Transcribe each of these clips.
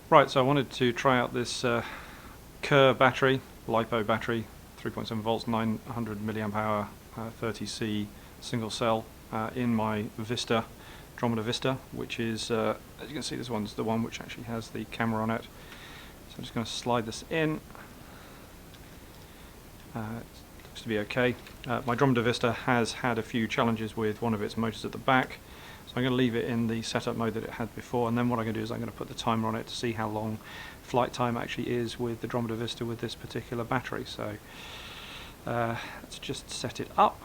Right, so I wanted to try out this KEER battery, Lipo battery, 3.7 volts, 900 milliamp hour, 30C single cell in my Vista, Dromida Vista, which is, as you can see, this one's the one which actually has the camera on it. So I'm just going to slide this in. It looks to be okay. My Dromida Vista has had a few challenges with one of its motors at the back, so I'm going to leave it in the setup mode that it had before, and then what I'm going to do is I'm going to put the timer on it to see how long flight time actually is with the Dromida Vista with this particular battery. So let's just set it up.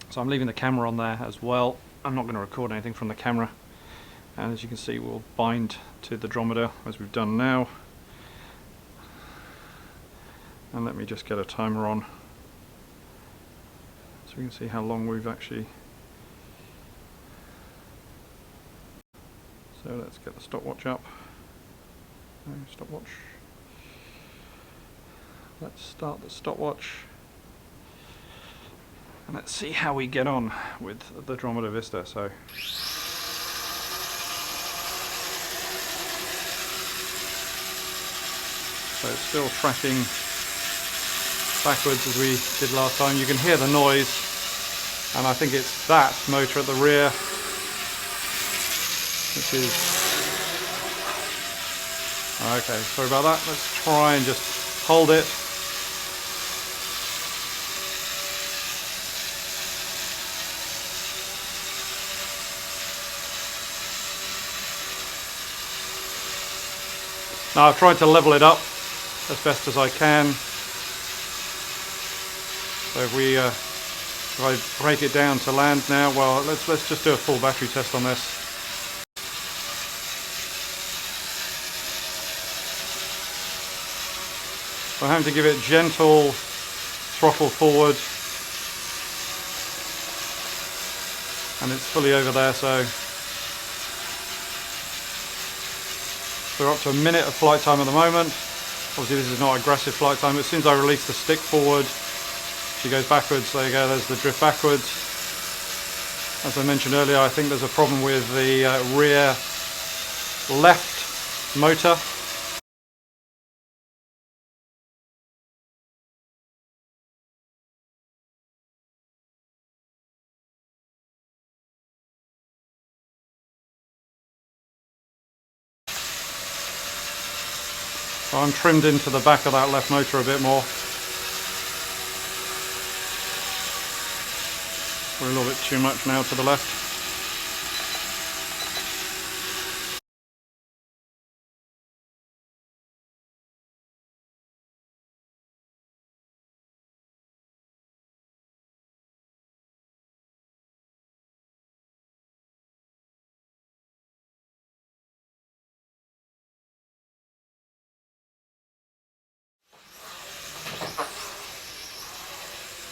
So I'm leaving the camera on there as well. I'm not going to record anything from the camera, and as you can see, we'll bind to the Dromida as we've done now. And let me just get a timer on so we can see how long we've actually. So let's get the stopwatch up. No, stopwatch. Let's start the stopwatch. And let's see how we get on with the Dromida Vista. So it's still tracking backwards as we did last time. You can hear the noise, and I think it's that motor at the rear which is okay. Sorry about that. Let's try and just hold it. Now I've tried to level it up as best as I can. So if I break it down to land now, well, let's just do a full battery test on this. So I'm having to give it gentle throttle forward, and it's fully over there. So we're up to a minute of flight time at the moment. Obviously this is not aggressive flight time, but as soon as I release the stick forward, she goes backwards. There you go, there's the drift backwards. As I mentioned earlier, I think there's a problem with the rear left motor. So I'm trimmed into the back of that left motor a bit more. We're a little bit too much now to the left.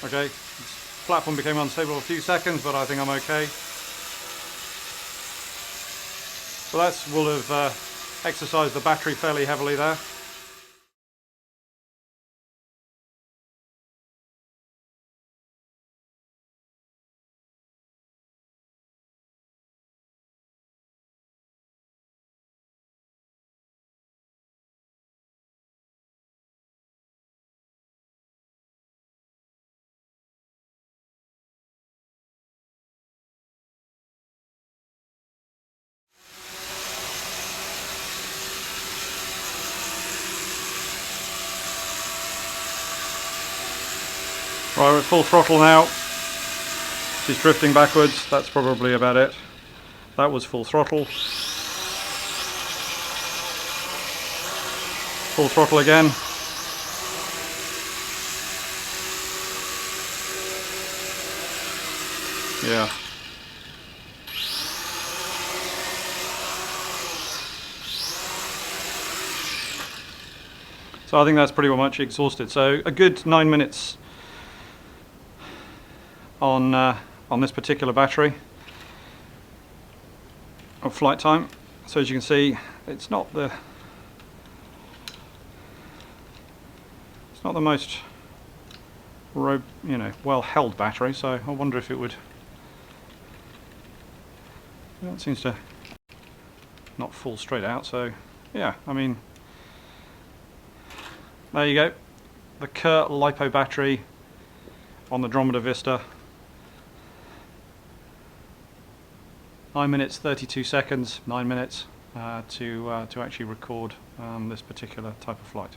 Okay, this platform became unstable a few seconds, but I think I'm okay. So that will have exercised the battery fairly heavily there. Right, we're at full throttle now. She's drifting backwards. That's probably about it. That was full throttle. Full throttle again. Yeah. So I think that's pretty much exhausted. So a good 9 minutes on this particular battery of flight time. So as you can see, it's not the most well held battery. So I wonder if it would. It seems to not full straight out. So yeah, I mean, there you go, the KEER Lipo battery on the Dromida Vista. 9 minutes 32 seconds, 9 minutes to actually record this particular type of flight.